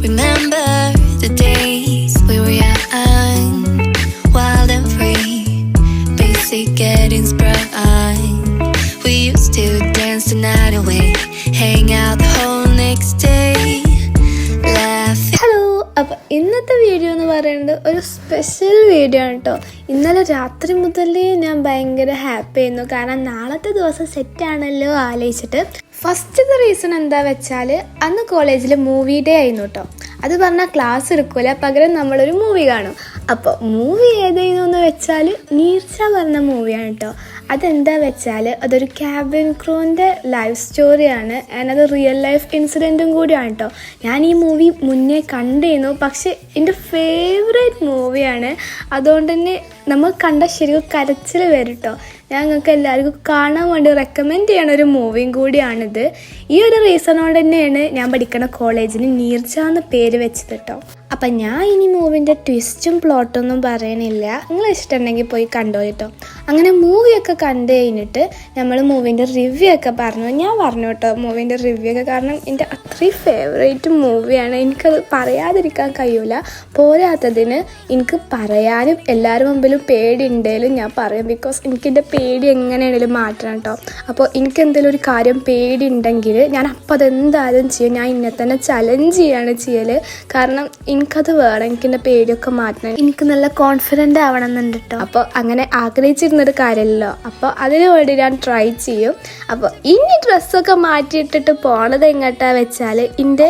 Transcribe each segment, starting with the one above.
Remember the days we were young, wild and free, basic getting sprung. We used to dance the night away, hang out the whole next day, laugh. Hello, അപ്പോൾ ഇന്നത്തെ video എന്ന് പറയുന്നത് ഒരു special video ആണ് കേട്ടോ. ഇന്നലെ രാത്രി മുതലേ ഞാൻ ഭയങ്കര ഹാപ്പി ആയിരുന്നു, കാരണം നാളത്തെ ദിവസം സെറ്റാണല്ലോ ആലോചിച്ചിട്ട്. ഫസ്റ്റത്തെ റീസൺ എന്താ വെച്ചാൽ അന്ന് കോളേജിൽ മൂവി ഡേ ആയിരുന്നു കേട്ടോ. അത് പറഞ്ഞാൽ ക്ലാസ് എടുക്കൂല, പകരം നമ്മളൊരു മൂവി കാണും. അപ്പോൾ മൂവി ഏതായിരുന്നു എന്ന് വെച്ചാൽ നീർച്ച പറഞ്ഞ മൂവിയാണ് കേട്ടോ. അതെന്താ വെച്ചാൽ അതൊരു ക്യാബിൻ ക്രൂവിൻ്റെ ലൈഫ് സ്റ്റോറിയാണ്, ആൻഡ് അത് റിയൽ ലൈഫ് ഇൻസിഡൻറ്റും കൂടിയാണ് കേട്ടോ. ഞാൻ ഈ മൂവി മുന്നേ കണ്ടിരുന്നു, പക്ഷേ എൻ്റെ ഫേവറേറ്റ് മൂവിയാണ്. അതുകൊണ്ട് തന്നെ നമ്മൾ കണ്ട ശരിക്കും കരച്ചിൽ വരും കേട്ടോ. ഞങ്ങൾക്ക് എല്ലാവർക്കും കാണാൻ വേണ്ടി റെക്കമെൻഡ് ചെയ്യണ ഒരു മൂവിയും കൂടിയാണിത്. ഈ ഒരു റീസണോട് തന്നെയാണ് ഞാൻ പഠിക്കുന്ന കോളേജിന് നീർച്ച എന്ന പേര് വെച്ചത് കേട്ടോ. അപ്പം ഞാൻ ഇനി മൂവിൻ്റെ ട്വിസ്റ്റും പ്ലോട്ടൊന്നും പറയണില്ല, നിങ്ങൾ ഇഷ്ടമുണ്ടെങ്കിൽ പോയി കണ്ടോ കേട്ടോ. അങ്ങനെ മൂവിയൊക്കെ കണ്ടു കഴിഞ്ഞിട്ട് നമ്മൾ മൂവിൻ്റെ റിവ്യൂ ഒക്കെ ഞാൻ പറഞ്ഞു കേട്ടോ മൂവിൻ്റെ റിവ്യൂ ഒക്കെ, കാരണം എൻ്റെ അത്രയും ഫേവറേറ്റ് മൂവിയാണ്. എനിക്കത് പറയാതിരിക്കാൻ കഴിയൂല. പോരാത്തതിന് എനിക്ക് പറയാനും എല്ലാവരും മുമ്പിലും പേടി ഉണ്ടെങ്കിലും ഞാൻ പറയും, ബിക്കോസ് എനിക്കെൻ്റെ പേടി എങ്ങനെയാണെങ്കിലും മാറ്റണം കേട്ടോ. അപ്പോൾ എനിക്ക് എന്തെങ്കിലും ഒരു കാര്യം പേടി ഉണ്ടെങ്കിൽ ഞാൻ അപ്പം അതെന്തായാലും ചെയ്യും. ഞാൻ ഇന്നെ തന്നെ ചലഞ്ച് ചെയ്യാണ് ചെയ്യൽ, കാരണം എനിക്കത് വേണം. എനിക്കെൻ്റെ പേടിയൊക്കെ മാറ്റണം, എനിക്ക് നല്ല കോൺഫിഡൻ്റ് ആവണം എന്നുണ്ട് കേട്ടോ. അപ്പോൾ അങ്ങനെ ആഗ്രഹിച്ചിരുന്നൊരു കാര്യമല്ലോ, അപ്പോൾ അതിനു വേണ്ടി ഞാൻ ട്രൈ ചെയ്യും. അപ്പോൾ ഇനി ഡ്രസ്സൊക്കെ മാറ്റിയിട്ടിട്ട് പോണത് എങ്ങോട്ടാ വെച്ചാൽ എൻ്റെ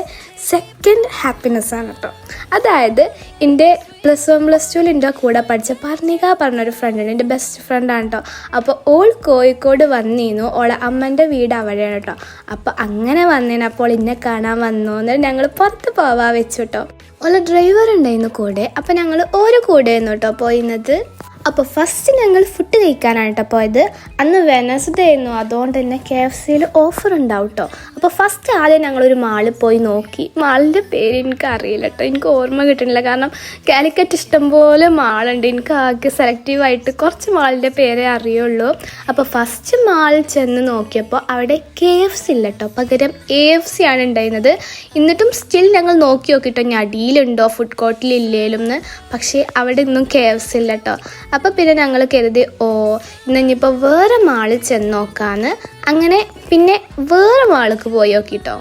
സെക്കൻഡ് ഹാപ്പിനെസ്സാണ് കേട്ടോ. അതായത് എൻ്റെ +1 +2 എൻ്റെ കൂടെ പഠിച്ച പർണിക പറഞ്ഞൊരു ഫ്രണ്ടാണ്, എൻ്റെ ബെസ്റ്റ് ഫ്രണ്ടാണ് കേട്ടോ. അപ്പോൾ ഓൾ കോഴിക്കോട് വന്നിരുന്നു, ഓളെ അമ്മൻ്റെ വീട് അവിടെയാണ് കേട്ടോ. അപ്പോൾ അങ്ങനെ വന്നേനെ, അപ്പോൾ എന്നെ കാണാൻ വന്നു. എന്നിട്ട് ഞങ്ങൾ പുറത്ത് പോവാൻ വെച്ചു കേട്ടോ. ഓളെ ഡ്രൈവർ ഉണ്ടായിരുന്നു കൂടെ, അപ്പോൾ ഞങ്ങൾ ഓരോ കൂടെ ആയിരുന്നു കേട്ടോ പോയിരുന്നത്. അപ്പോൾ ഫസ്റ്റ് ഞങ്ങൾ ഫുഡ് കഴിക്കാനാണ് കേട്ടോ പോയത്. അന്ന് വെനസ്ഡേ ആയിരുന്നു, അതുകൊണ്ട് തന്നെ KFCയിൽ ഓഫർ ഉണ്ടാവും കേട്ടോ. അപ്പോൾ ഫസ്റ്റ് ആദ്യം ഞങ്ങളൊരു മാളിൽ പോയി നോക്കി. മാളിൻ്റെ പേര് എനിക്ക് അറിയില്ല കേട്ടോ, എനിക്ക് ഓർമ്മ കിട്ടുന്നില്ല, കാരണം കാലിക്കറ്റ് ഇഷ്ടംപോലെ മാളുണ്ട്. എനിക്ക് ആകെ സെലക്റ്റീവായിട്ട് കുറച്ച് മാളിൻ്റെ പേരേ അറിയുള്ളൂ. അപ്പോൾ ഫസ്റ്റ് മാളിൽ ചെന്ന് നോക്കിയപ്പോൾ അവിടെ KFC ഇല്ല കേട്ടോ, പകരം AFC ആണ് ഉണ്ടായിരുന്നത്. എന്നിട്ടും സ്റ്റിൽ ഞങ്ങൾ നോക്കി നോക്കിട്ടോ ഇനി അടിയിലുണ്ടോ ഫുഡ് കോർട്ടിൽ ഇല്ലേലും എന്ന്, പക്ഷേ അവിടെ ഒന്നും KFC ഇല്ല കേട്ടോ. അപ്പോൾ പിന്നെ ഞങ്ങൾ കരുതി ഇന്നിപ്പോൾ വേറെ മാളിൽ ചെന്ന് നോക്കാമെന്ന്. അങ്ങനെ പിന്നെ വേറെ മാളിലേക്ക് പോയി നോക്കിട്ടോ.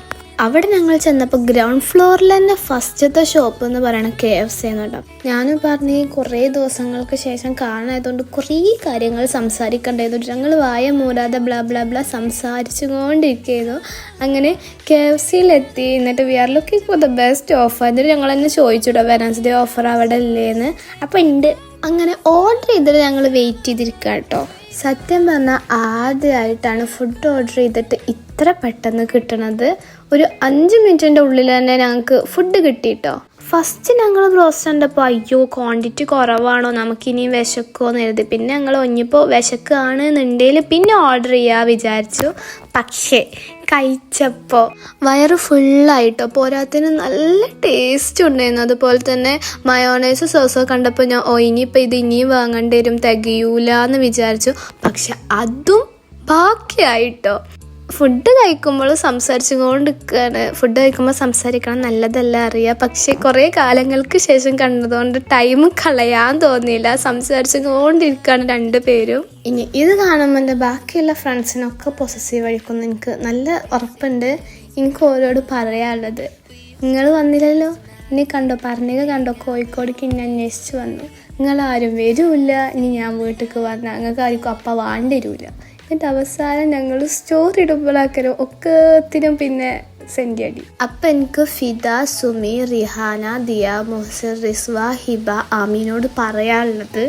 അവിടെ ഞങ്ങൾ ചെന്നപ്പോൾ ഗ്രൗണ്ട് ഫ്ലോറിൽ തന്നെ ഫസ്റ്റത്തെ ഷോപ്പ് എന്ന് പറയുന്നത് KFC ആണ് കേട്ടോ. ഞാനും പറഞ്ഞ് കുറേ ദിവസങ്ങൾക്ക് ശേഷം കാണായതുകൊണ്ട് കുറേ കാര്യങ്ങൾ സംസാരിക്കേണ്ടതുകൊണ്ട് ഞങ്ങൾ വായ മൂടാതെ ബ്ലാ ബ്ലാ ബ്ലാ സംസാരിച്ചു കൊണ്ടിരിക്കുന്നു. അങ്ങനെ KFCയിലെത്തി. എന്നിട്ട് we are looking for the best offer. എന്നിട്ട് ഞങ്ങൾ തന്നെ ചോദിച്ചുട്ടോ വെനസ്ഡേ ഓഫർ അവിടെ ഇല്ലേന്ന്. അപ്പോൾ ഉണ്ട്. അങ്ങനെ ഓർഡർ ചെയ്തിട്ട് ഞങ്ങൾ വെയിറ്റ് ചെയ്തിരിക്കുക കേട്ടോ. സത്യം പറഞ്ഞാൽ ആദ്യമായിട്ടാണ് ഫുഡ് ഓർഡർ ചെയ്തിട്ട് ഇത്ര പെട്ടെന്ന് കിട്ടണത്. ഒരു 5 മിനിറ്റിൻ്റെ ഉള്ളിൽ തന്നെ ഞങ്ങൾക്ക് ഫുഡ് കിട്ടിയിട്ടോ. ഫസ്റ്റ് ഞങ്ങൾ ബ്രോസ്റ്റ് കണ്ടപ്പോൾ അയ്യോ ക്വാണ്ടിറ്റി കുറവാണോ, നമുക്കിനി വിശക്കുമോയെന്ന് കരുതി. പിന്നെ ഞങ്ങൾ ഒന്നിപ്പോൾ വിശക്കുകയാണെന്നുണ്ടെങ്കിൽ പിന്നെ ഓർഡർ ചെയ്യാൻ വിചാരിച്ചു. പക്ഷേ കഴിച്ചപ്പോൾ വയറ് ഫുള്ളായിട്ടോ. പോരാത്തതിന് നല്ല ടേസ്റ്റ് ഉണ്ടായിരുന്നു. അതുപോലെ തന്നെ മയോണൈസ് സോസോ കണ്ടപ്പോൾ ഞാൻ ഇനിയിപ്പോൾ ഇത് ഇനിയും വാങ്ങേണ്ടി വരും, തികയൂല എന്ന് വിചാരിച്ചു. പക്ഷെ അതും ബാക്കിയായിട്ടോ. ഫുഡ് കഴിക്കുമ്പോൾ സംസാരിച്ചു കൊണ്ടിരിക്കുകയാണ്. ഫുഡ് കഴിക്കുമ്പോൾ സംസാരിക്കണം നല്ലതല്ല അറിയാം, പക്ഷേ കുറേ കാലങ്ങൾക്ക് ശേഷം കണ്ടതുകൊണ്ട് ടൈം കളയാൻ തോന്നിയില്ല. സംസാരിച്ചു കൊണ്ടിരിക്കുകയാണ് 2 പേരും. ഇനി ഇത് കാണുമ്പോൾ എൻ്റെ ബാക്കിയുള്ള ഫ്രണ്ട്സിനൊക്കെ പോസസീവ് അടിക്കുന്നു, എനിക്ക് നല്ല ഉറപ്പുണ്ട്. എനിക്ക് ഓരോട് പറയാനുള്ളത്, നിങ്ങൾ വന്നില്ലല്ലോ, ഇനി കണ്ടോ പർണിക കണ്ടോ കോഴിക്കോടേക്ക് ഇനി അന്വേഷിച്ച് വന്നു, നിങ്ങളാരും വരില്ല, ഇനി ഞാൻ വീട്ടിലേക്ക് വന്നാൽ നിങ്ങൾക്ക് ആർക്കും അപ്പം വേണ്ടിരൂല. എന്നിട്ട് അവസാനം ഞങ്ങൾ സ്റ്റോറി ഇടുമ്പോഴാക്കലും ഒക്കത്തിനും പിന്നെ സെൻറ്റി അടി. അപ്പം എനിക്ക് ഫിദ, സുമി, റിഹാന, ദിയ, മുഹസിർ, റിസ്വ, ഹിബ, ആമീനോട് പറയാനുള്ളത്,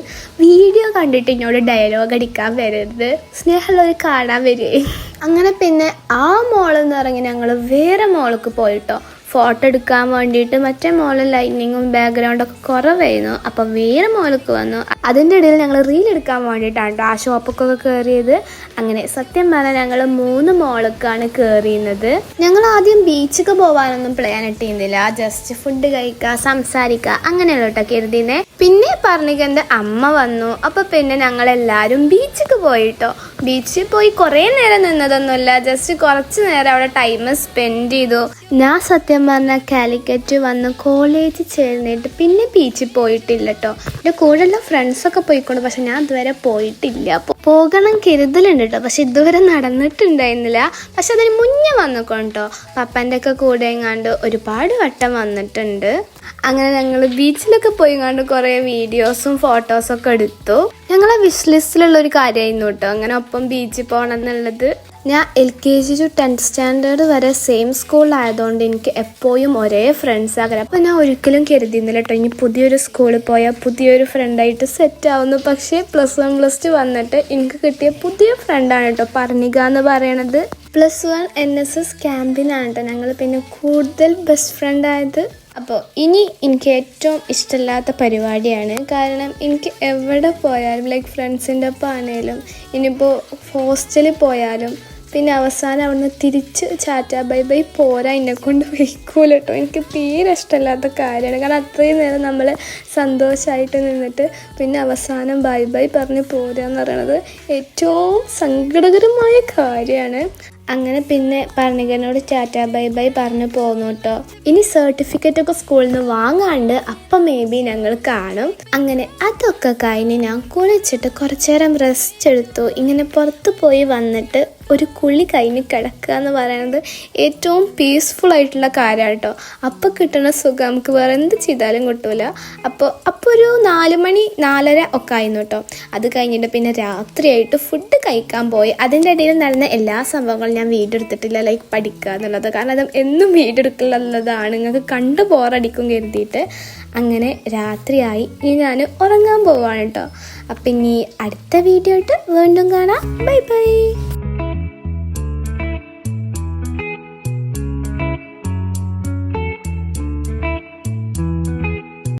വീഡിയോ കണ്ടിട്ട് എന്നോട് ഡയലോഗ് അടിക്കാൻ വരരുത്, സ്നേഹമുള്ളവർ കാണാൻ വരുവേ. അങ്ങനെ പിന്നെ ആ മോളിൽ നിന്ന് ഇറങ്ങി ഞങ്ങൾ വേറെ മോൾക്ക് പോയിട്ടോ ഫോട്ടോ എടുക്കാൻ വേണ്ടിയിട്ട്. മറ്റേ മോളിൽ ലൈറ്റിങ്ങും ബാക്ക്ഗ്രൗണ്ടൊക്കെ കുറവായിരുന്നു. അപ്പം വേറെ മോൾക്ക് വന്നു. അതിൻ്റെ ഇടയിൽ ഞങ്ങൾ റീൽ എടുക്കാൻ വേണ്ടിയിട്ടാണ് ആ ഷോപ്പൊക്കെ കയറിയത്. അങ്ങനെ സത്യം പറഞ്ഞാൽ ഞങ്ങൾ 3 മോളിലേക്കാണ് കയറിയുന്നത്. ഞങ്ങൾ ആദ്യം ബീച്ചൊക്കെ പോകാനൊന്നും പ്ലാൻ ഇട്ടിരുന്നില്ല, ജസ്റ്റ് ഫുഡ് കഴിക്കുക, സംസാരിക്കുക അങ്ങനെയുള്ള കേട്ടോ കരുതിനെ. പിന്നെ പറഞ്ഞിക്കൻ്റെ അമ്മ വന്നു. അപ്പോൾ പിന്നെ ഞങ്ങളെല്ലാവരും ബീച്ചിക്ക് പോയിട്ടോ. ബീച്ചിൽ പോയി കുറേ നേരം നിന്നതൊന്നുമില്ല, ജസ്റ്റ് കുറച്ച് നേരം അവിടെ ടൈം സ്പെൻഡ് ചെയ്തു. ഞാൻ സത്യം പറഞ്ഞാൽ കാലിക്കറ്റ് വന്ന് കോളേജിൽ ചേർന്നിട്ട് പിന്നെ ബീച്ചിൽ പോയിട്ടില്ല കേട്ടോ. എൻ്റെ കൂടെയുള്ള ഫ്രണ്ട്സൊക്കെ പോയിക്കൊണ്ട്, പക്ഷെ ഞാൻ ഇതുവരെ പോയിട്ടില്ല. പോകണം കരുതലുണ്ട് കേട്ടോ, പക്ഷെ ഇതുവരെ നടന്നിട്ടുണ്ടായിരുന്നില്ല. പക്ഷെ അതിന് മുന്നേ വന്നിക്കോട്ടോ, പപ്പൻ്റെ ഒക്കെ കൂടെ എങ്ങാണ്ട് ഒരുപാട് വട്ടം വന്നിട്ടുണ്ട്. അങ്ങനെ ഞങ്ങൾ ബീച്ചിലൊക്കെ പോയി കണ്ട് കുറേ വീഡിയോസും ഫോട്ടോസൊക്കെ എടുത്തു. ഞങ്ങളെ വിഷ് ലിസ്റ്റിലുള്ള ഒരു കാര്യമായിരുന്നു കേട്ടോ അങ്ങനെ ഒപ്പം ബീച്ചിൽ പോകണം എന്നുള്ളത്. ഞാൻ LKG to 10th സ്റ്റാൻഡേർഡ് വരെ സെയിം സ്കൂളിലായതുകൊണ്ട് എനിക്ക് എപ്പോഴും ഒരേ ഫ്രണ്ട്സ് ആകണം. അപ്പോൾ ഞാൻ ഒരിക്കലും കരുതിയിരുന്നില്ല കേട്ടോ ഇനി പുതിയൊരു സ്കൂളിൽ പോയാൽ പുതിയൊരു ഫ്രണ്ടായിട്ട് സെറ്റ് ആവുന്നു. പക്ഷേ +1 +2 വന്നിട്ട് എനിക്ക് കിട്ടിയ പുതിയ ഫ്രണ്ടാണ് കേട്ടോ പർണിക എന്ന് പറയണത്. +1 NSS ക്യാമ്പിനാണ് കേട്ടോ ഞങ്ങൾ പിന്നെ കൂടുതൽ ബെസ്റ്റ് ഫ്രണ്ട് ആയത്. അപ്പോൾ ഇനി എനിക്ക് ഏറ്റവും ഇഷ്ടമില്ലാത്ത പരിപാടിയാണ്. കാരണം എനിക്ക് എവിടെ പോയാലും ലൈക്ക് ഫ്രണ്ട്സിൻ്റെ ഒപ്പം ആണെങ്കിലും ഇനിയിപ്പോൾ ഹോസ്റ്റലിൽ പോയാലും പിന്നെ അവസാനം അവിടുന്ന് തിരിച്ച് ടാറ്റാ ബൈ ബൈ പോരാ എന്നെക്കൊണ്ട് വയ്ക്കൂല കേട്ടോ. എനിക്ക് തീരെ ഇഷ്ടമില്ലാത്ത കാര്യമാണ്. കാരണം അത്രയും നേരം നമ്മൾ സന്തോഷമായിട്ട് നിന്നിട്ട് പിന്നെ അവസാനം ബൈ ബൈ പറഞ്ഞ് പോരുക എന്ന് പറയണത് ഏറ്റവും സങ്കടകരമായ കാര്യമാണ്. അങ്ങനെ പിന്നെ പർണികനോട് ടാറ്റാ ബൈ ബൈ പറഞ്ഞ് പോന്നു കേട്ടോ. ഇനി സർട്ടിഫിക്കറ്റൊക്കെ സ്കൂളിൽ നിന്ന് വാങ്ങാണ്ട് അപ്പം മേ ബി ഞങ്ങൾ കാണും. അങ്ങനെ അതൊക്കെ കഴിഞ്ഞ് ഞാൻ കുളിച്ചിട്ട് കുറച്ചു നേരം റെസ്റ്റ് എടുത്തു. ഇങ്ങനെ പുറത്ത് പോയി വന്നിട്ട് ഒരു കുളി കഴിഞ്ഞ് കിടക്കുക എന്ന് പറയുന്നത് ഏറ്റവും പീസ്ഫുൾ ആയിട്ടുള്ള കാര്യമാണ് കേട്ടോ. അപ്പോൾ കിട്ടുന്ന സുഖം നമുക്ക് വേറെ എന്ത് ചെയ്താലും കിട്ടൂല. അപ്പോൾ ഒരു 4 മണി 4:30 ഒക്കെ ആയിരുന്നു കേട്ടോ. അത് കഴിഞ്ഞിട്ട് പിന്നെ രാത്രിയായിട്ട് ഫുഡ് കഴിക്കാൻ പോയി. അതിൻ്റെ ഇടയിൽ നടന്ന എല്ലാ സംഭവങ്ങളും ഞാൻ വീഡിയോ എടുത്തിട്ടില്ല, ലൈക്ക് പഠിക്കുക എന്നുള്ളത്. കാരണം അത് എന്നും വീഡിയോ എടുക്കുന്നുള്ളതാണ്, നിങ്ങൾക്ക് കണ്ട് ബോറടിക്കും കരുതിയിട്ട്. അങ്ങനെ രാത്രിയായി, ഇനി ഞാൻ ഉറങ്ങാൻ പോവാണ് കേട്ടോ. അപ്പം ഇനി അടുത്ത വീഡിയോ ആയിട്ട് വീണ്ടും കാണാം. Bye bye.